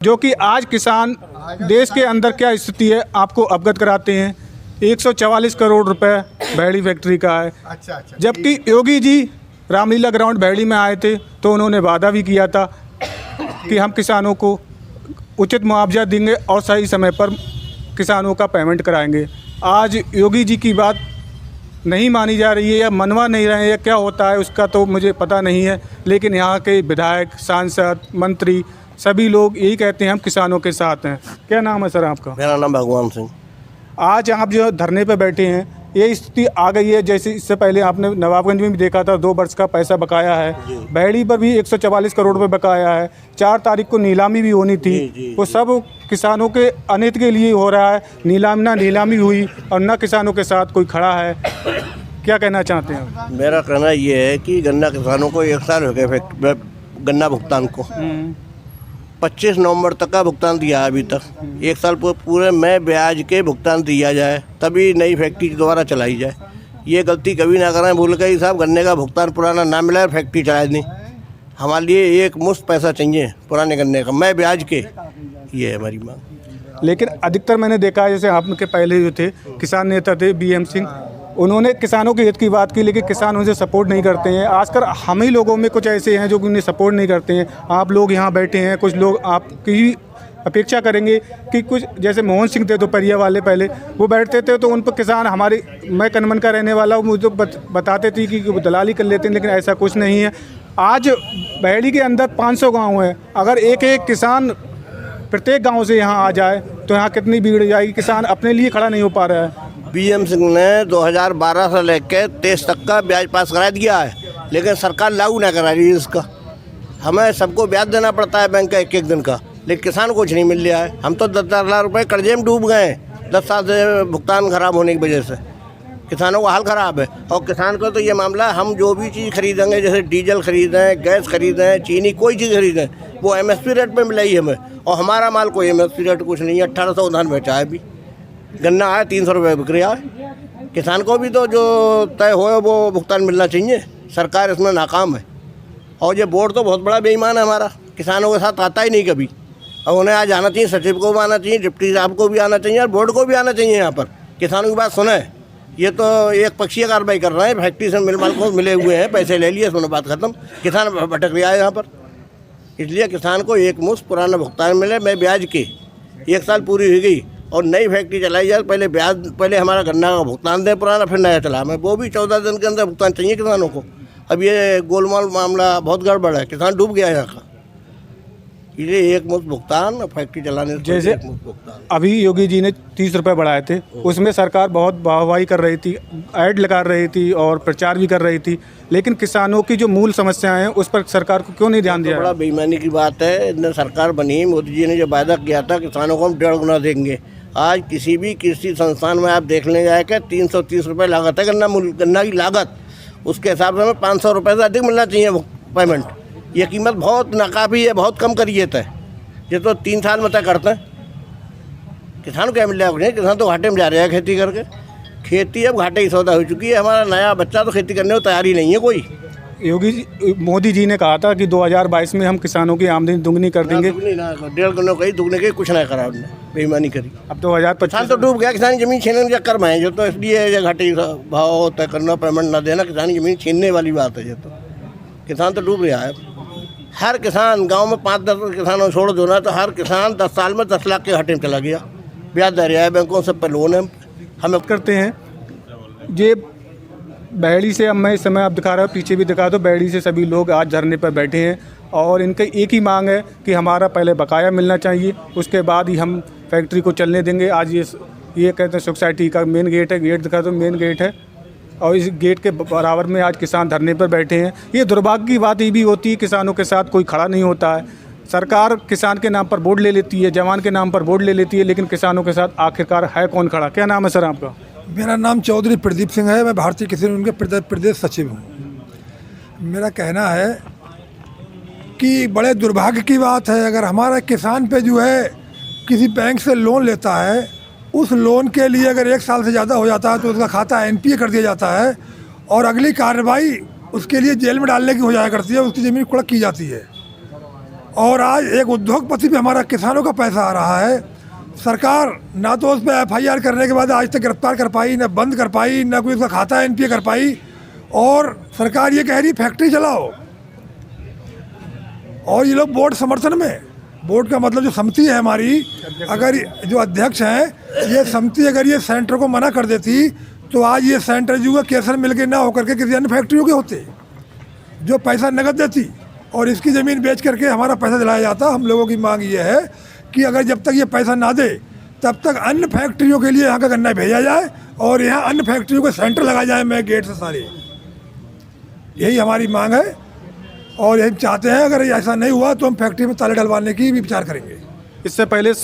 जो कि आज किसान देश के अंदर क्या स्थिति है आपको अवगत कराते हैं। 144 करोड़ रुपए भैड़ी फैक्ट्री का है। अच्छा। जबकि योगी जी रामलीला ग्राउंड भैड़ी में आए थे तो उन्होंने वादा भी किया था कि हम किसानों को उचित मुआवजा देंगे और सही समय पर किसानों का पेमेंट कराएंगे। आज योगी जी की बात नहीं मानी जा रही है या मनवा नहीं रहे हैं या क्या होता है उसका तो मुझे पता नहीं है, लेकिन यहाँ के विधायक, सांसद, मंत्री सभी लोग यही कहते हैं हम किसानों के साथ हैं। क्या नाम है सर आपका? मेरा नाम भगवान सिंह। आज आप जो धरने पर बैठे हैं ये स्थिति आ गई है, जैसे इससे पहले आपने नवाबगंज में भी देखा था 2 वर्ष का पैसा बकाया है, भैड़ी पर भी 144 करोड़ रुपए बकाया है, 4 तारीख को नीलामी भी होनी थी। वो सब किसानों के अनित के लिए हो रहा है। नीलामी हुई और न किसानों के साथ कोई खड़ा है। क्या कहना चाहते हैं? मेरा कहना ये है कि गन्ना किसानों को 1 साल हो गया गन्ना भुगतान को। 25 नवंबर तक का भुगतान दिया है अभी तक। 1 साल पूरे में ब्याज के भुगतान दिया जाए तभी नई फैक्ट्री दोबारा चलाई जाए। ये गलती कभी ना करें भूल के साहब, गन्ने का भुगतान पुराना ना मिला फैक्ट्री चला दी। हमारे लिए एक मुश्त पैसा चाहिए पुराने गन्ने का, मैं ब्याज के। ये है हमारी मांग। लेकिन अधिकतर मैंने देखा है जैसे आपके पहले जो थे किसान नेता थे BM सिंह, उन्होंने किसानों के हित की बात की, लेकिन किसान उनसे सपोर्ट नहीं करते हैं। आजकल हम ही लोगों में कुछ ऐसे हैं जो उन्हें सपोर्ट नहीं करते हैं। आप लोग यहाँ बैठे हैं, कुछ लोग आपकी अपेक्षा करेंगे कि कुछ जैसे मोहन सिंह थे दोपहरिया वाले, पहले वो बैठते थे तो उन पर किसान हमारे, मैं कनमन का रहने वाला हूँ, मुझे बताते थे कि दलाली कर लेते हैं, लेकिन ऐसा कुछ नहीं है। आज भैड़ी के अंदर 500 गाँव हैं। अगर एक एक किसान प्रत्येक गाँव से यहाँ आ जाए तो यहाँ कितनी भीड़ जाएगी। किसान अपने लिए खड़ा नहीं हो पा रहा है। BM सिंह ने 2012 से लेकर 23 तक का ब्याज पास करा दिया है, लेकिन सरकार लागू ना करा रही है इसका। हमें सबको ब्याज देना पड़ता है बैंक का 1-1 दिन का, लेकिन किसान को कुछ नहीं मिल रहा है। हम तो 10-10 लाख रुपए कर्जे में डूब गए 10 साल से भुगतान खराब होने की वजह से। किसानों का हाल ख़राब है। और किसान को तो ये मामला, हम जो भी चीज़ खरीदेंगे, जैसे डीजल खरीदें, गैस खरीदें, चीनी, कोई चीज़ खरीदें, वो MSP रेट पर मिलाई हमें, और हमारा माल कोई MSP रेट कुछ नहीं है। 1800 उधार बेचा है। अभी गन्ना आया 300 रुपये बिक रहा है। किसान को भी तो जो तय हो वो भुगतान मिलना चाहिए। सरकार इसमें नाकाम है। और ये बोर्ड तो बहुत बड़ा बेईमान है हमारा, किसानों के साथ आता ही नहीं कभी। और उन्हें आज आना चाहिए, सचिव को भी आना चाहिए, डिप्टी साहब को भी आना चाहिए और बोर्ड को भी आना चाहिए। यहाँ पर किसानों की बात सुने। ये तो एक पक्षीय कार्रवाई कर रहे हैं। फैक्ट्री से मिल माल को मिले हुए हैं, पैसे ले लिए, सुनो बात खत्म। किसान भटक रहा है यहाँ पर। इसलिए किसान को एक मुश्त पुराना भुगतान मिले, मैं ब्याज के। 1 साल पूरी हो गई और नई फैक्ट्री चलाई जाए। पहले हमारा गन्ना का भुगतान दें पुराना, फिर नया चला। हमें वो भी 14 दिन के अंदर भुगतान चाहिए किसानों को। अब ये गोलमाल मामला बहुत गड़बड़ है, किसान डूब गया है यहाँ का। इसलिए एक मुश्त भुगतान फैक्ट्री चलाने से जैसे अभी योगी जी ने 30 रुपये बढ़ाए थे, उसमें सरकार बहुत वाहवाही कर रही थी, ऐड लगा रही थी और प्रचार भी कर रही थी, लेकिन किसानों की जो मूल समस्याएं हैं उस पर सरकार को क्यों नहीं ध्यान दिया? बड़ा बेईमानी की बात है। इतने सरकार बनी, मोदी जी ने जो वायदा किया था किसानों को हम 1.5 गुना देंगे। आज किसी भी कृषि संस्थान में आप देख लें जाए कि 330 रुपये लागत है गन्ना की लागत। उसके हिसाब से हमें 500 रुपये से अधिक मिलना चाहिए पेमेंट। ये कीमत बहुत नाकाफी है, बहुत कम करिए तय। ये तो 3 साल में तय करते हैं। किसान को क्या मिल रहा है? किसान तो घाटे में जा रहे हैं खेती करके। खेती अब घाटे की सौदा हो चुकी है। हमारा नया बच्चा तो खेती करने को तैयार ही नहीं है कोई। मोदी जी ने कहा था कि 2022 में हम किसानों की आमदनी दुगनी कर देंगे। 1.5 गुना कहीं दुगने के कुछ नहीं करा उन्होंने, बेईमानी करी। अब 2025 तो डूब गया। किसान जमीन छीनने के चक्कर में है जो, तो इसलिए घाटे भाव तय करना, पेमेंट ना देना, किसान जमीन छीनने वाली बात है। ये तो किसान तो डूब रहा है। हर किसान गांव में 5-10 किसानों छोड़ दो ना, तो हर किसान 10 साल में 10 लाख के घाटे में चला गया। ब्याज दे रहा है बैंकों से, पर लोन है। हम अब करते हैं ये भैड़ी से। अब मैं इस समय आप दिखा रहा हूँ, पीछे भी दिखा दो। भैड़ी से सभी लोग आज धरने पर बैठे हैं और इनका एक ही मांग है कि हमारा पहले बकाया मिलना चाहिए, उसके बाद ही हम फैक्ट्री को चलने देंगे। आज ये कहते हैं सोसाइटी का मेन गेट है, गेट दिखा दो, मेन गेट है, और इस गेट के बराबर में आज किसान धरने पर बैठे हैं। ये दुर्भाग्य की बात ये भी होती है, किसानों के साथ कोई खड़ा नहीं होता है। सरकार किसान के नाम पर वोट ले लेती है, जवान के नाम पर वोट ले लेती है, लेकिन किसानों के साथ आखिरकार है कौन खड़ा? क्या नाम है सर आपका? मेरा नाम चौधरी प्रदीप सिंह है। मैं भारतीय किसान यूनियन के प्रदेश सचिव हूँ। मेरा कहना है कि बड़े दुर्भाग्य की बात है, अगर हमारा किसान पे जो है किसी बैंक से लोन लेता है, उस लोन के लिए अगर 1 साल से ज़्यादा हो जाता है तो उसका खाता NPA कर दिया जाता है और अगली कार्रवाई उसके लिए जेल में डालने की हो जाया करती है, उसकी ज़मीन कुड़क की जाती है। और आज एक उद्योगपति पे हमारा किसानों का पैसा आ रहा है। सरकार ना तो उस पर FIR करने के बाद आज तक गिरफ्तार कर पाई, ना बंद कर पाई, ना कोई उसका खाता NPA कर पाई, और सरकार ये कह रही फैक्ट्री चलाओ। और ये लोग बोर्ड समर्थन में, बोर्ड का मतलब जो समिति है हमारी, अगर जो अध्यक्ष हैं, ये समिति अगर ये सेंटर को मना कर देती तो आज ये सेंटर जो है केसर मिल के ना होकर के किसी अन्य फैक्ट्रियों के होते, जो पैसा नगद देती और इसकी ज़मीन बेच करके हमारा पैसा दिलाया जाता। हम लोगों की मांग ये है कि अगर जब तक ये पैसा ना दे तब तक अन्य फैक्ट्रियों के लिए यहाँ का गन्ना भेजा जाए और यहाँ अन्य फैक्ट्रियों के सेंटर लगाए जाए मैं गेट से सारे। यही हमारी मांग है और यही चाहते हैं। अगर ऐसा नहीं हुआ तो हम फैक्ट्री में ताले डलवाने की भी विचार करेंगे। इससे पहले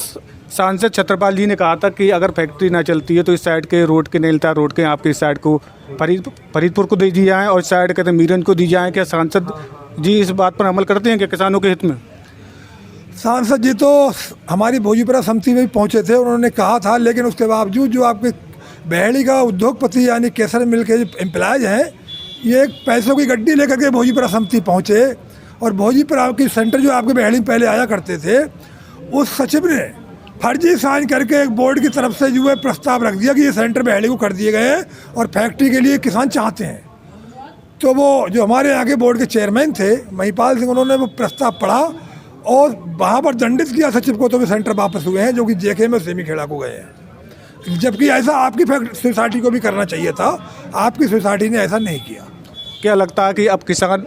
सांसद छत्रपाल जी ने कहा था कि अगर फैक्ट्री ना चलती है तो इस साइड के रोड के नेलता रोड के आपके इस साइड को फरीदपुर को दे दी जाए और इस साइड कहते हैं मीरन को दी जाए। क्या सांसद जी इस बात पर अमल करते हैं कि किसानों के हित में? सांसद जी तो हमारी भोजीपुरा समिति में भी पहुंचे थे, उन्होंने कहा था, लेकिन उसके बावजूद जो आपके बहेड़ी का उद्योगपति यानी केसर मिल के जो एम्प्लॉयज हैं, ये एक पैसों की गड्डी लेकर के भोजीपुरा समिति पहुंचे और भोजीपुरा की सेंटर जो आपके बहेड़ी में पहले आया करते थे, उस सचिव ने फर्जी साइन करके एक बोर्ड की तरफ से जो है प्रस्ताव रख दिया कि ये सेंटर बहेड़ी को कर दिए गए हैं और फैक्ट्री के लिए किसान चाहते हैं। तो वो जो हमारे यहाँ के बोर्ड के चेयरमैन थे महिपाल सिंह, उन्होंने वो प्रस्ताव पढ़ा और वहाँ पर दंडित किया सचिव को, तो वे सेंटर वापस हुए हैं जो कि जेके में सेमीखेड़ा को गए हैं। जबकि ऐसा आपकी सोसाइटी को भी करना चाहिए था, आपकी सोसाइटी ने ऐसा नहीं किया। क्या लगता है कि अब किसान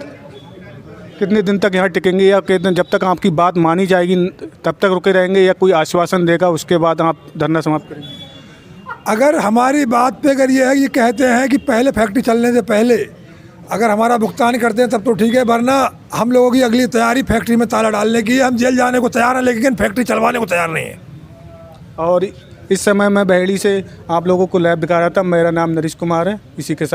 कितने दिन तक यहाँ टिकेंगे या कितने दिन, जब तक आपकी बात मानी जाएगी तब तक रुके रहेंगे या कोई आश्वासन देगा उसके बाद आप धरना समाप्त करेंगे? अगर हमारी बात पे अगर ये कहते हैं कि पहले फैक्ट्री चलने से पहले अगर हमारा भुगतान करते हैं तब तो ठीक है, वरना हम लोगों की अगली तैयारी फैक्ट्री में ताला डालने की है। हम जेल जाने को तैयार हैं लेकिन फैक्ट्री चलवाने को तैयार नहीं है। और इस समय मैं बहेड़ी से आप लोगों को लाइव दिखा रहा था। मेरा नाम नरेश कुमार है। इसी के साथ